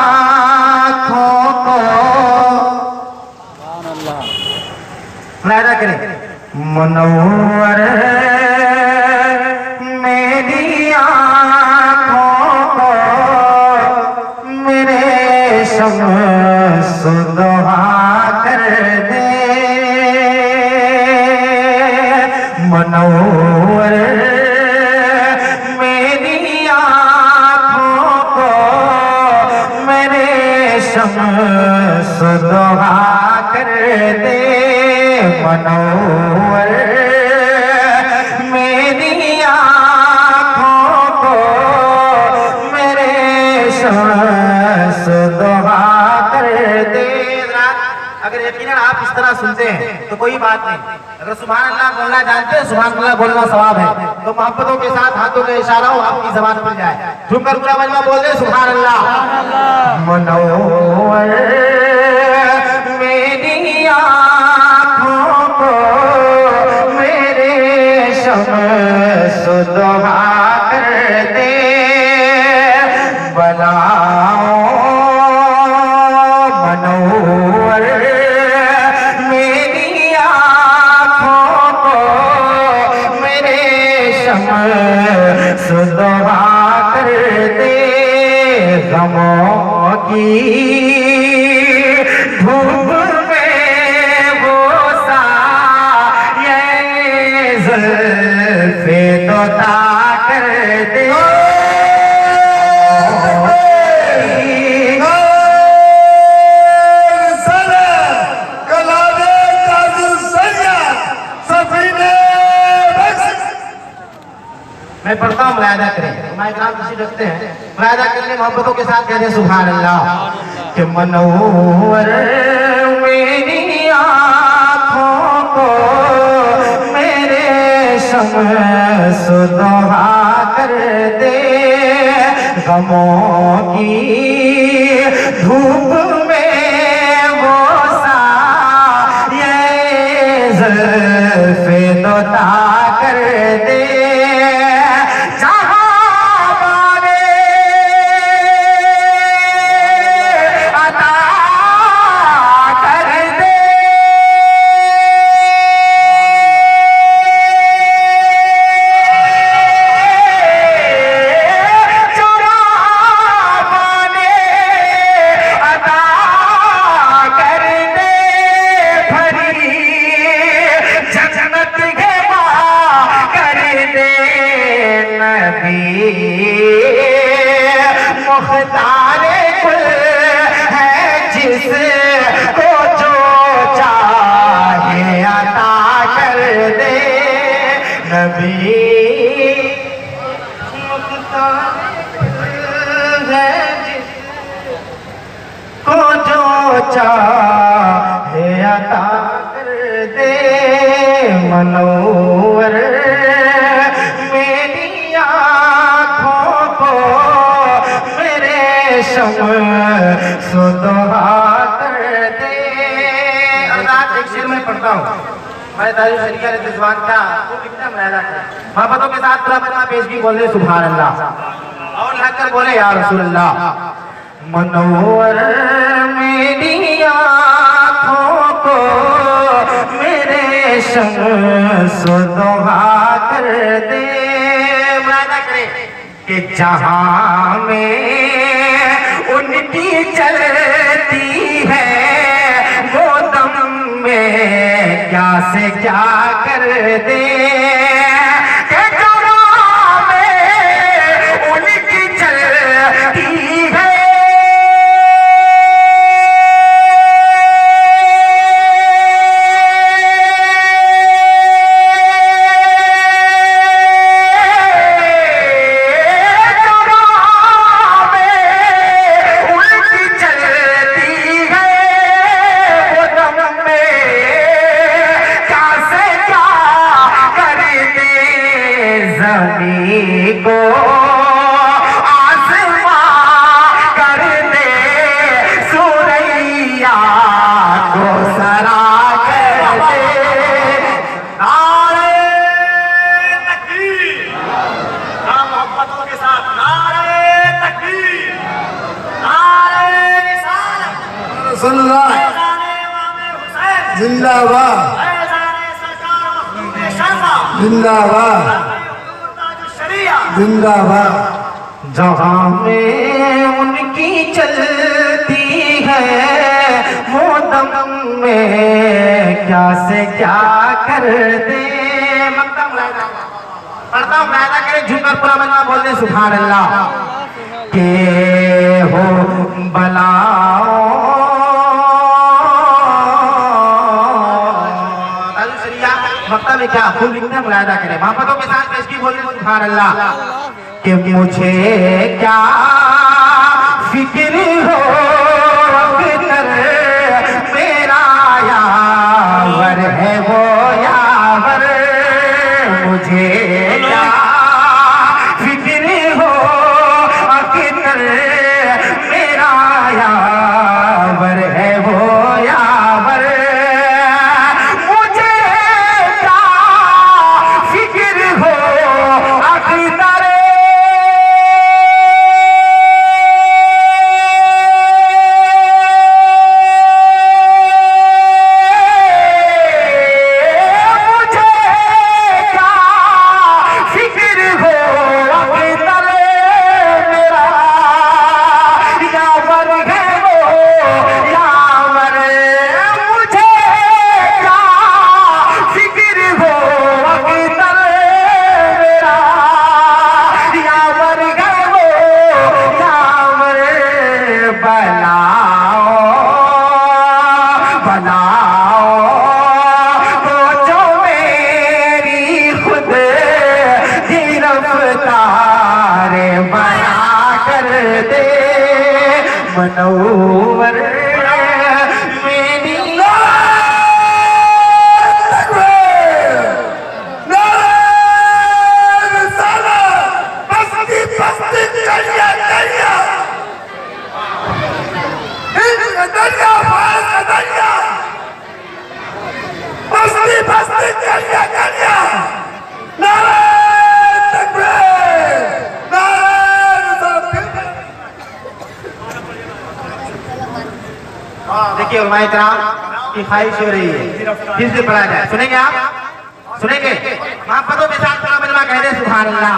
आँखों को मुलाहिजा करें। मुनव्वर मेरी आँखों को मेरे शम्स-ओ-दुहा कर दे। मुनव्वर मेरी आँखों को मेरे शम्स-ओ-दुहा कर दे। मुनव्वर मेरी आँखों को मेरे शम्स-ओ-दुहा कर दे। अगर यकीनन आप इस तरह सुनते हैं तो कोई बात नहीं। अगर सुभान अल्लाह बोलना जानते हैं, सुभान अल्लाह बोलना सवाब है, तो मोहब्बतों के साथ हाथों का इशारा हो आपकी ज़बान खुल जाए। झुमकर पूरा मजमा बोल दे सुभान अल्लाह। मुनव्वर मेरी आँखों को मेरे शम्स-ओ-दुहा कर दे। बलाओ मुनव्वर मेरी आँखों को मेरे शम्स-ओ-दुहा कर दे। गमों की धूप में वो साये ज़ुल्फ़े तोता कर दे। मैं पढ़ता हूँ, मुलाहिजा करें। माइकराम किसी रखते हैं, मुलाहिजा करने मोहब्बतों के साथ कहते हैं सुभान अल्लाह। कि मुनव्वर मेरी आँखों को मेरे शम्स-ओ-दुहा कर दे। गमों की धूप में वो साये ज़ुल्फ़े तोता कर दे। मुख्तारे कुल है जिसको जो चाहे अता कर दे। नबी मुख्तारे कुल है जिसको जो चाहे अता कर दे। मुनव्वर मेरी आँखों को मेरे शम्स-ओ-दुहा कर दे। अल्लाह एक शेर में पढ़ता हूँ। मैं तारीफ शरीया रिज़वान का वो कितना मुलाहिजा करें। मोहब्बतों के साथ पूरा मजमा पेश भी बोल दे सुभान अल्लाह और लगकर बोले या रसूल अल्लाह। मुनव्वर मेरी आँखों को मेरे शम्स-ओ-दुहा कर दे। मुलाहिजा करें कि जहाँ में उनकी चलती है वो दम में क्या से क्या कर दे। कि जहाँ में उनकी चलती है रसूलुल्लाह जिंदाबाद जिंदाबाद जिंदाबाद। जहाँ में उनकी चलती है वो दम में क्या से क्या कर दे। पढ़ता हूँ मैं करे झुककर पूरा बंदा बोल दे सुभान अल्लाह। के हो बलाओ मक्ता में क्या फूल लिखना मुलायदा करे मोहब्बतों के साथ पेश की बोल दे सुभान अल्लाह। कि मुझे क्या फिक्र हो मेरा यावर है वो यावर। मुझे क्या फिक्र हो मेरा यावर है वो यावर। मुझे क्या फिक्र हो मनोवर मेरी देखिए उलमाए किराम की ख्वाहिश हो रही है फिर से पढ़ा जाए। सुनेंगे आप सुनेंगे मोहब्बतों के साथ पूरा मजमा कह दे सुभान अल्लाह।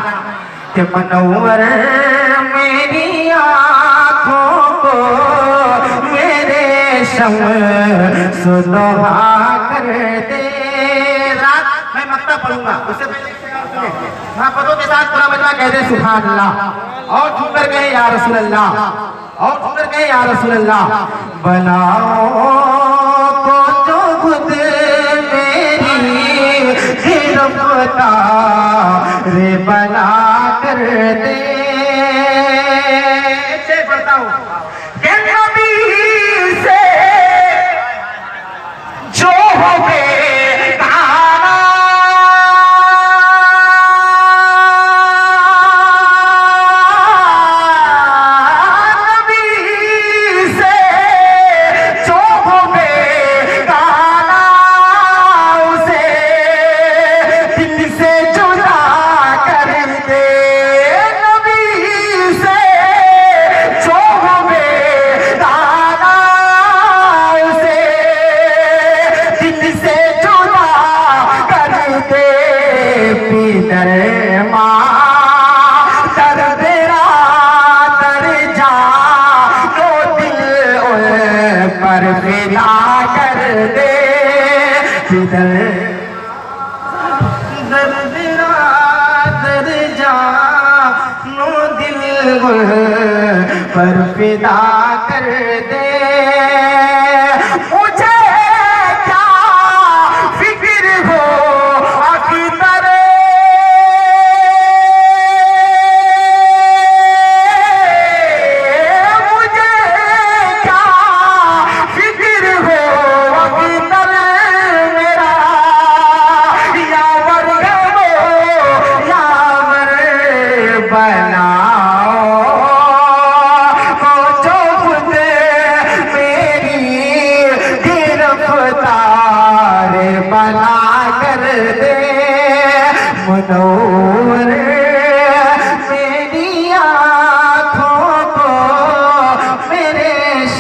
कि मनोवर मेरी आँखों को मेरे शम सुलभा कर दे। रात मैं मक्ता पढ़ूंगा उससे पहले मोहब्बतों के साथ पूरा मजमा कह दे सुभान अल्लाह। और झूम कर कहे या रसूल अल्लाह और सुंदर कहे या रसूल अल्लाह। बनाओ को जो खुद मेरी गिरफ्तार बना कर दे। से पढ़ता हूँ कि नबी से जो हो गए पर फिदा कर दे। मुझे क्या फिक्र हो अख्तर मुझे क्या फिक्र हो अख्तर मेरा यावर हो यावर बना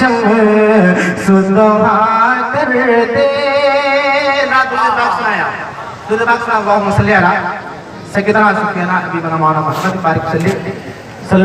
शम सुहा कर दे। दूसरे बाग सुनाया, दूसरे बाग सुना अल्लाहुम्मा सल्ली अला सय्यिदना सुफियाना अबी बना मौलाना मुहम्मद बारिक सल्ली